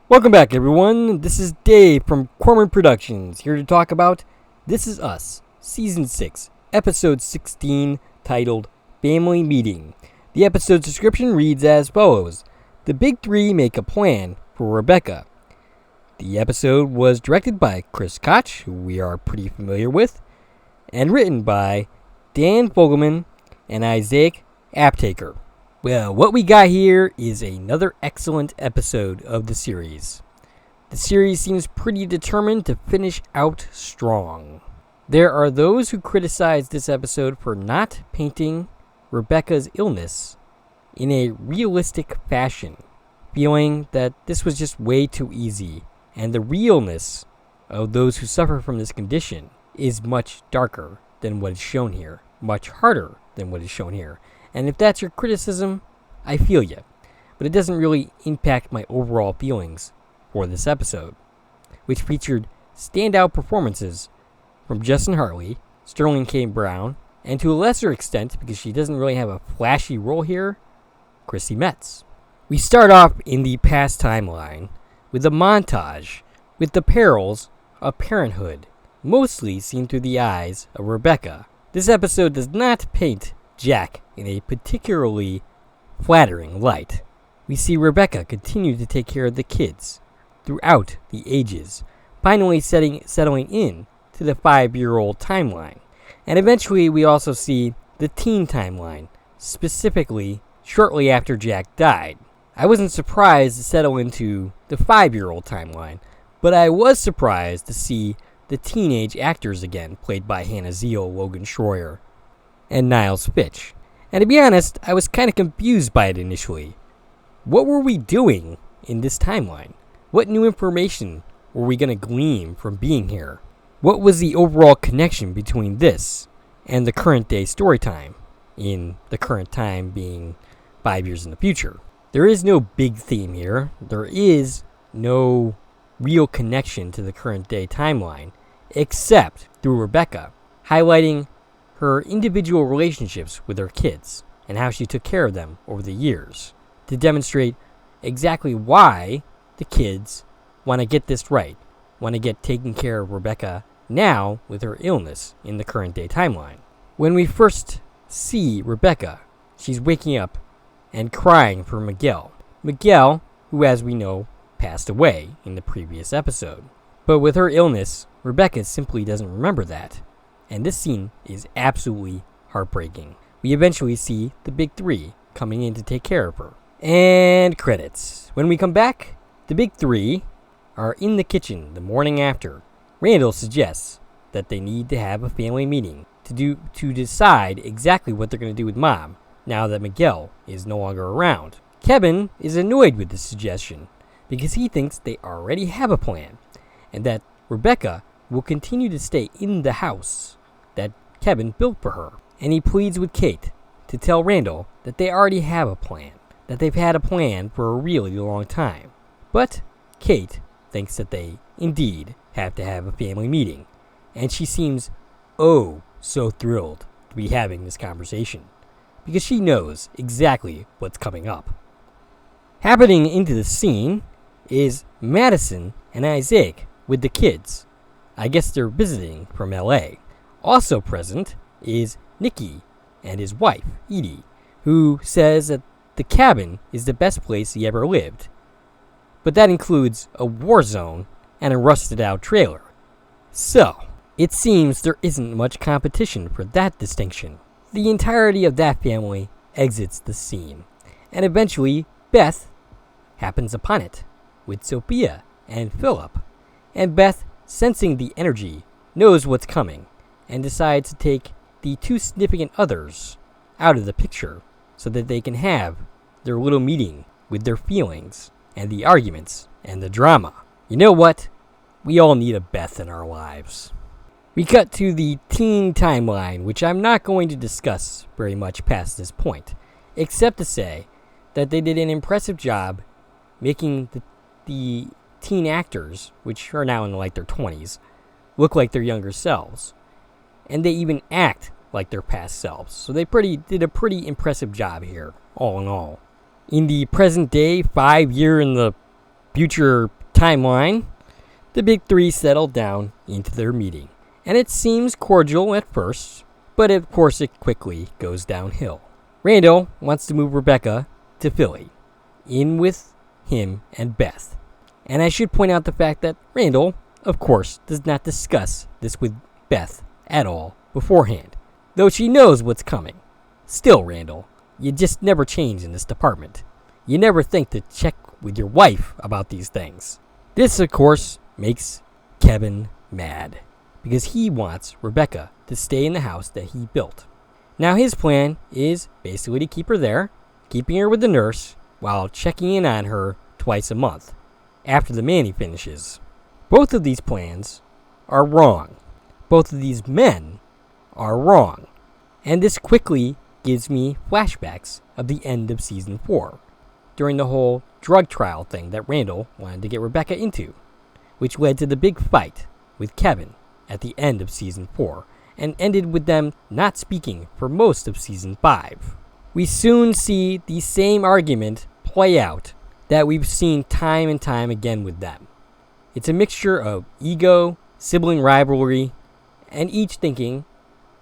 Welcome back, everyone. This is Dave from Corman Productions, here to talk about This Is Us, Season 6, Episode 16, titled Family Meeting. The episode's description reads as follows. The Big Three make a plan for Rebecca. The episode was directed by Chris Koch, who we are pretty familiar with, and written by Dan Fogelman and Isaac Aptaker. Well, what we got here is another excellent episode of the series. The series seems pretty determined to finish out strong. There are those who criticize this episode for not painting Rebecca's illness in a realistic fashion, feeling that this was just way too easy, and the realness of those who suffer from this condition is much darker than what is shown here, much harder than what is shown here. And if that's your criticism, I feel you. But it doesn't really impact my overall feelings for this episode, which featured standout performances from Justin Hartley, Sterling K. Brown, and to a lesser extent, because she doesn't really have a flashy role here, Chrissy Metz. We start off in the past timeline with a montage with the perils of parenthood, mostly seen through the eyes of Rebecca. This episode does not paint Jack in a particularly flattering light. We see Rebecca continue to take care of the kids throughout the ages, finally settling in to the 5-year-old timeline. And eventually we also see the teen timeline, specifically shortly after Jack died. I wasn't surprised to settle into the 5-year-old timeline, but I was surprised to see the teenage actors again, played by Hannah Zeal, Logan Schroyer, and Niles Fitch. And to be honest, I was kind of confused by it initially. What were we doing in this timeline? What new information were we going to glean from being here? What was the overall connection between this and the current day story time, in the current time being 5 years in the future? There is no big theme here. There is no real connection to the current day timeline, except through Rebecca, highlighting her individual relationships with her kids and how she took care of them over the years to demonstrate exactly why the kids want to get this right, want to get taken care of Rebecca now with her illness in the current day timeline. When we first see Rebecca, she's waking up and crying for Miguel. Miguel, who as we know, passed away in the previous episode. But with her illness, Rebecca simply doesn't remember that. And this scene is absolutely heartbreaking. We eventually see the Big Three coming in to take care of her. And credits. When we come back, the Big Three are in the kitchen the morning after. Randall suggests that they need to have a family meeting to decide exactly what they're going to do with Mom now that Miguel is no longer around. Kevin is annoyed with this suggestion because he thinks they already have a plan and that Rebecca will continue to stay in the house that Kevin built for her. And he pleads with Kate to tell Randall that they already have a plan, that they've had a plan for a really long time. But Kate thinks that they indeed have to have a family meeting, and she seems so thrilled to be having this conversation because she knows exactly what's coming up. Happening into the scene is Madison and Isaac with the kids. I guess they're visiting from LA. Also present is Nicky and his wife, Edie, who says that the cabin is the best place he ever lived. But that includes a war zone and a rusted out trailer. So, it seems there isn't much competition for that distinction. The entirety of that family exits the scene, and eventually Beth happens upon it with Sophia and Philip. And Beth, sensing the energy, knows what's coming and decides to take the two significant others out of the picture so that they can have their little meeting with their feelings and the arguments and the drama. You know what? We all need a Beth in our lives. We cut to the teen timeline, which I'm not going to discuss very much past this point, except to say that they did an impressive job making the teen actors, which are now in like their 20s, look like their younger selves. And they even act like their past selves. So they did a pretty impressive job here, all in all. In the present day, 5 year in the future timeline, the big three settle down into their meeting. And it seems cordial at first, but of course it quickly goes downhill. Randall wants to move Rebecca to Philly, in with him and Beth. And I should point out the fact that Randall, of course, does not discuss this with Beth at all beforehand, though she knows what's coming. Still, Randall, you just never change in this department. You never think to check with your wife about these things. This, of course, makes Kevin mad, because he wants Rebecca to stay in the house that he built. Now his plan is basically to keep her there, keeping her with the nurse, while checking in on her twice a month, after the Manny finishes. Both of these plans are wrong. Both of these men are wrong. And this quickly gives me flashbacks of the end of Season 4, during the whole drug trial thing that Randall wanted to get Rebecca into, which led to the big fight with Kevin at the end of Season 4, and ended with them not speaking for most of Season 5. We soon see the same argument play out that we've seen time and time again with them. It's a mixture of ego, sibling rivalry, and each thinking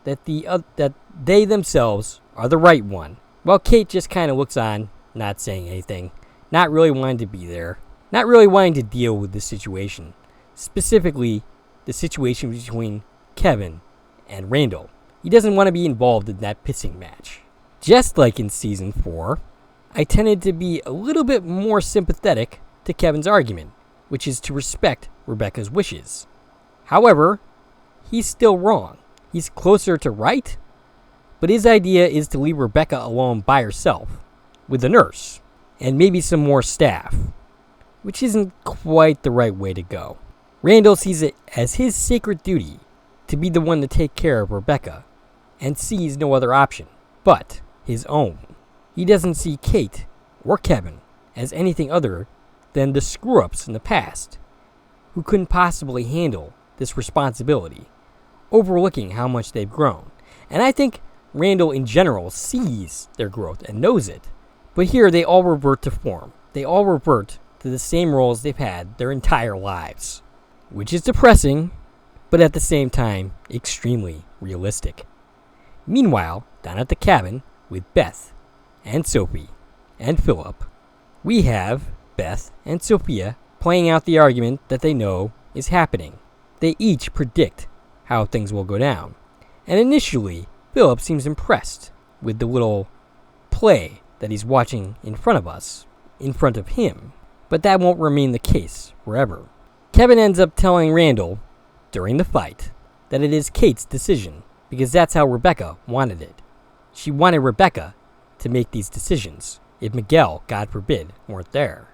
that that they themselves are the right one, while Kate just kind of looks on, not saying anything, not really wanting to be there, not really wanting to deal with the situation, specifically the situation between Kevin and Randall. He doesn't want to be involved in that pissing match. Just like in Season 4, I tended to be a little bit more sympathetic to Kevin's argument, which is to respect Rebecca's wishes. However, he's still wrong. He's closer to right, but his idea is to leave Rebecca alone by herself, with the nurse, and maybe some more staff, which isn't quite the right way to go. Randall sees it as his sacred duty to be the one to take care of Rebecca, and sees no other option but his own. He doesn't see Kate or Kevin as anything other than the screw-ups in the past, who couldn't possibly handle this responsibility, overlooking how much they've grown. And I think Randall in general sees their growth and knows it. But here they all revert to form. They all revert to the same roles they've had their entire lives, which is depressing, but at the same time, extremely realistic. Meanwhile, down at the cabin with Beth and Sophie and Philip, we have Beth and Sophia playing out the argument that they know is happening. They each predict how things will go down. And initially, Philip seems impressed with the little play that he's watching in front of us, in front of him. But that won't remain the case forever. Kevin ends up telling Randall, during the fight, that it is Kate's decision, because that's how Rebecca wanted it. She wanted Rebecca to make these decisions, if Miguel, God forbid, weren't there.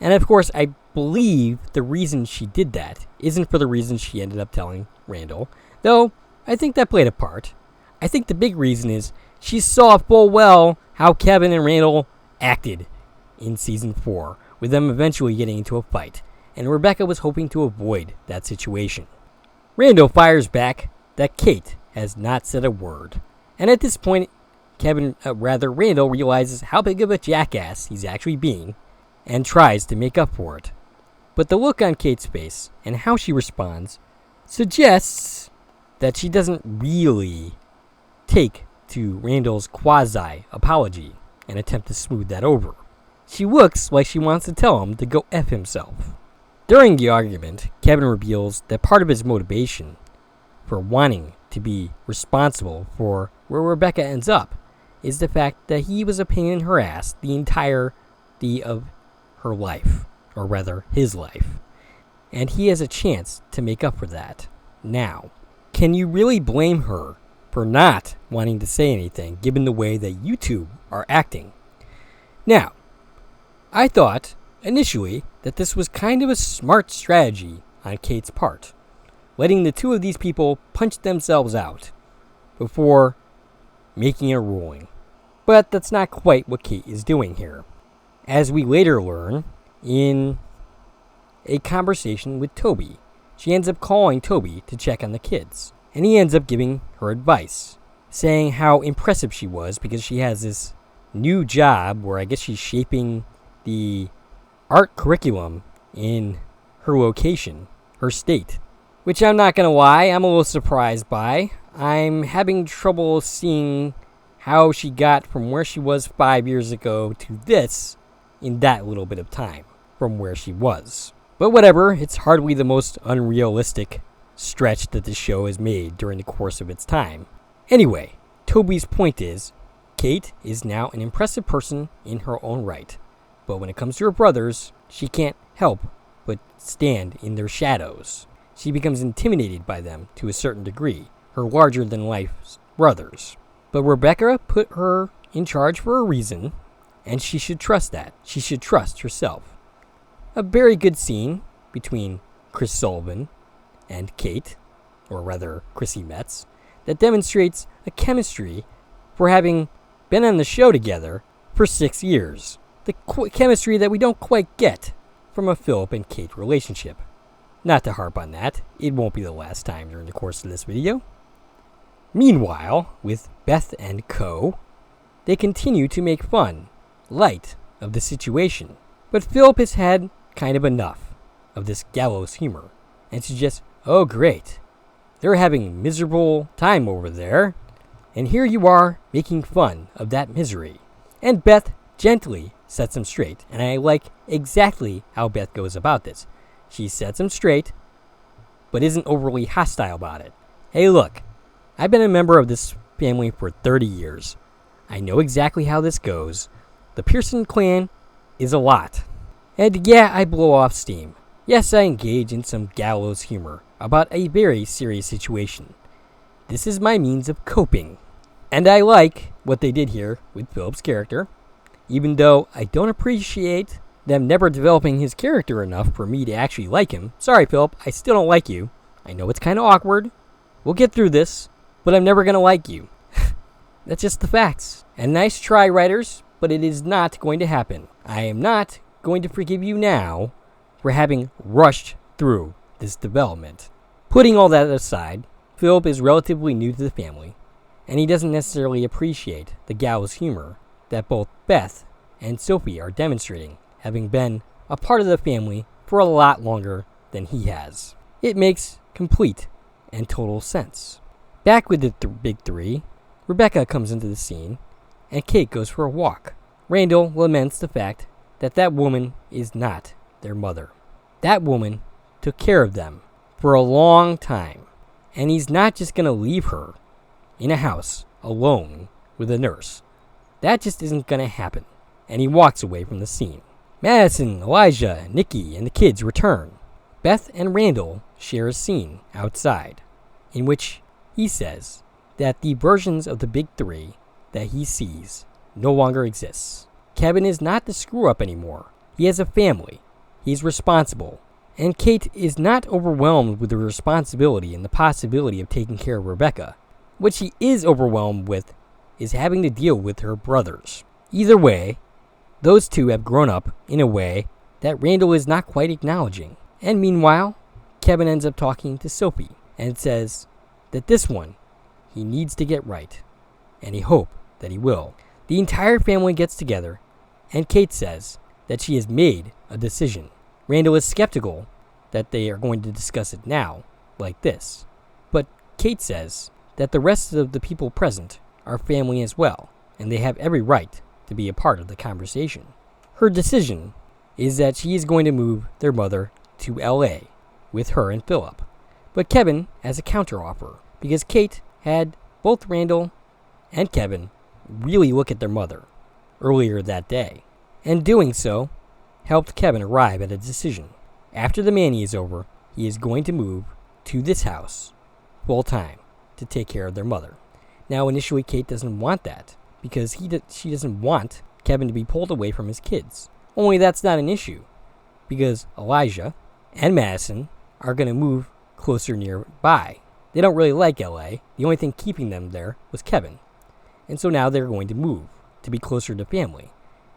And of course, I believe the reason she did that isn't for the reason she ended up telling Randall, though I think that played a part. I think the big reason is she saw full well how Kevin and Randall acted in Season 4, with them eventually getting into a fight, and Rebecca was hoping to avoid that situation. Randall fires back that Kate has not said a word, and at this point, Randall realizes how big of a jackass he's actually being, and tries to make up for it. But the look on Kate's face and how she responds suggests that she doesn't really take to Randall's quasi-apology and attempt to smooth that over. She looks like she wants to tell him to go F himself. During the argument, Kevin reveals that part of his motivation for wanting to be responsible for where Rebecca ends up is the fact that he was a pain in her ass the entirety of her life, or rather, his life. And he has a chance to make up for that now. Can you really blame her for not wanting to say anything, given the way that you two are acting? Now, I thought, initially, that this was kind of a smart strategy on Kate's part, letting the two of these people punch themselves out before making a ruling. But that's not quite what Kate is doing here, as we later learn in a conversation with Toby. She ends up calling Toby to check on the kids, and he ends up giving her advice, saying how impressive she was because she has this new job where I guess she's shaping the art curriculum in her location, her state, which I'm not going to lie, I'm a little surprised by. I'm having trouble seeing how she got from where she was 5 years ago to this in that little bit of time from where she was. But whatever, it's hardly the most unrealistic stretch that the show has made during the course of its time. Anyway, Toby's point is, Kate is now an impressive person in her own right, but when it comes to her brothers, she can't help but stand in their shadows. She becomes intimidated by them to a certain degree, her larger-than-life brothers. But Rebecca put her in charge for a reason, and she should trust that. She should trust herself. A very good scene between Chris Sullivan and Kate, or rather Chrissy Metz, that demonstrates a chemistry for having been on the show together for 6 years. The chemistry that we don't quite get from a Philip and Kate relationship. Not to harp on that, it won't be the last time during the course of this video. Meanwhile, with Beth and co., they continue to make fun, light of the situation. But Philip has had kind of enough of this gallows humor and suggests, oh great, they're having miserable time over there, and here you are making fun of that misery. And Beth gently sets him straight, and I like exactly how Beth goes about this. She sets him straight, but isn't overly hostile about it. Hey look, I've been a member of this family for 30 years. I know exactly how this goes. The Pearson clan is a lot. And yeah, I blow off steam. Yes, I engage in some gallows humor about a very serious situation. This is my means of coping. And I like what they did here with Philip's character, even though I don't appreciate them never developing his character enough for me to actually like him. Sorry, Philip, I still don't like you. I know it's kind of awkward. We'll get through this, but I'm never going to like you. That's just the facts. And nice try, writers, but it is not going to happen. I am not going to forgive you now for having rushed through this development. Putting all that aside, Philip is relatively new to the family, and he doesn't necessarily appreciate the gallows humor that both Beth and Sophie are demonstrating, having been a part of the family for a lot longer than he has. It makes complete and total sense. Back with the big three, Rebecca comes into the scene, and Kate goes for a walk. Randall laments the fact that that woman is not their mother. That woman took care of them for a long time, and he's not just going to leave her in a house alone with a nurse. That just isn't going to happen, and he walks away from the scene. Madison, Elijah, Nikki, and the kids return. Beth and Randall share a scene outside, in which he says that the versions of the big three that he sees no longer exists. Kevin is not the screw-up anymore. He has a family. He's responsible. And Kate is not overwhelmed with the responsibility and the possibility of taking care of Rebecca. What she is overwhelmed with is having to deal with her brothers. Either way, those two have grown up in a way that Randall is not quite acknowledging. And meanwhile, Kevin ends up talking to Sophie and says that this one, he needs to get right. And he hopes that he will. The entire family gets together, and Kate says that she has made a decision. Randall is skeptical that they are going to discuss it now, like this. But Kate says that the rest of the people present are family as well, and they have every right to be a part of the conversation. Her decision is that she is going to move their mother to LA with her and Philip. But Kevin has a counteroffer, because Kate had both Randall and Kevin really look at their mother earlier that day, and doing so helped Kevin arrive at a decision. After the Manny is over, he is going to move to this house full time to take care of their mother. Now, initially, Kate doesn't want that because she doesn't want Kevin to be pulled away from his kids. Only that's not an issue because Elijah and Madison are going to move closer nearby. They don't really like LA. The only thing keeping them there was Kevin. And so now they're going to move to be closer to family.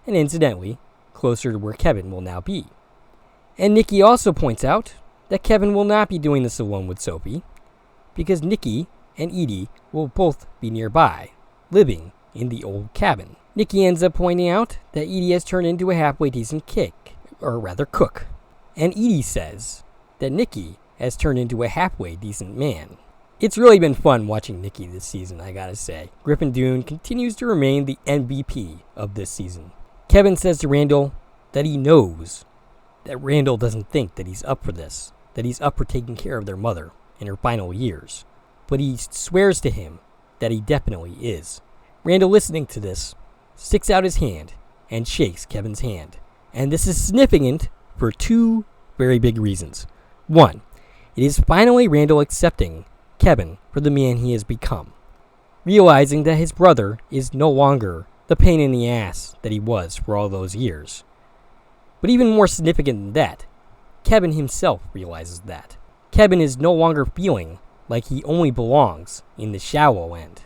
And incidentally, closer to where Kevin will now be. And Nikki also points out that Kevin will not be doing this alone with Sophie, because Nikki and Edie will both be nearby, living in the old cabin. Nikki ends up pointing out that Edie has turned into a halfway decent cook. And Edie says that Nikki has turned into a halfway decent man. It's really been fun watching Nikki this season, I gotta say. Griffin Dune continues to remain the MVP of this season. Kevin says to Randall that he knows that Randall doesn't think that he's up for this, that he's up for taking care of their mother in her final years. But he swears to him that he definitely is. Randall, listening to this, sticks out his hand and shakes Kevin's hand. And this is significant for two very big reasons. One, it is finally Randall accepting Kevin for the man he has become, realizing that his brother is no longer the pain in the ass that he was for all those years. But even more significant than that, Kevin himself realizes that. Kevin is no longer feeling like he only belongs in the shallow end.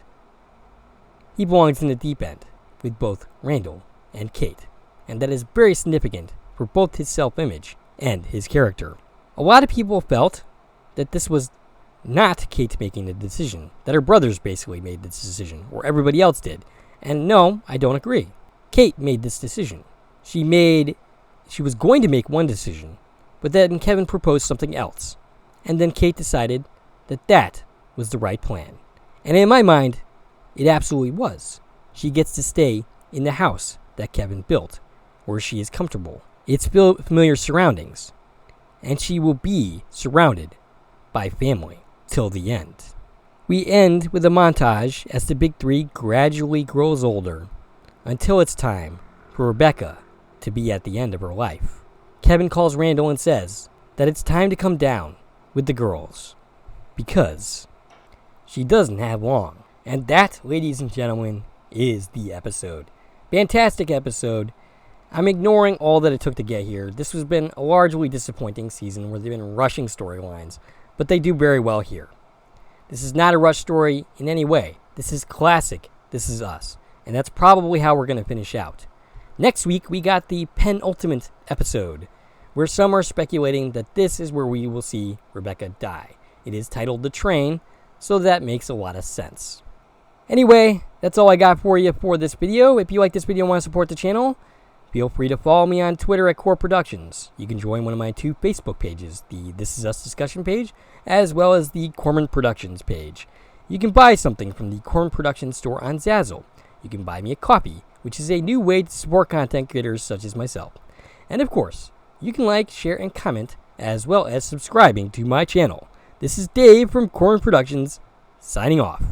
He belongs in the deep end with both Randall and Kate, and that is very significant for both his self-image and his character. A lot of people felt that this was not Kate making the decision, that her brothers basically made this decision, or everybody else did. And no, I don't agree. Kate made this decision. She was going to make one decision, but then Kevin proposed something else. And then Kate decided that that was the right plan. And in my mind, it absolutely was. She gets to stay in the house that Kevin built, where she is comfortable. It's familiar surroundings, and she will be surrounded by family till the end. We end with a montage as the big three gradually grows older, until it's time for Rebecca to be at the end of her life. Kevin calls Randall and says that it's time to come down with the girls, because she doesn't have long. And that, ladies and gentlemen, is the episode. Fantastic episode. I'm ignoring all that it took to get here. This has been a largely disappointing season where they've been rushing storylines, but they do very well here. This is not a rush story in any way. This is classic This Is Us. And that's probably how we're going to finish out. Next week, we got the penultimate episode, where some are speculating that this is where we will see Rebecca die. It is titled The Train, so that makes a lot of sense. Anyway, that's all I got for you for this video. If you like this video and want to support the channel, feel free to follow me on Twitter at Core Productions. You can join one of my two Facebook pages, the This Is Us discussion page, as well as the Corman Productions page. You can buy something from the Corman Productions store on Zazzle. You can buy me a coffee, which is a new way to support content creators such as myself. And of course, you can like, share, and comment, as well as subscribing to my channel. This is Dave from Corman Productions, signing off.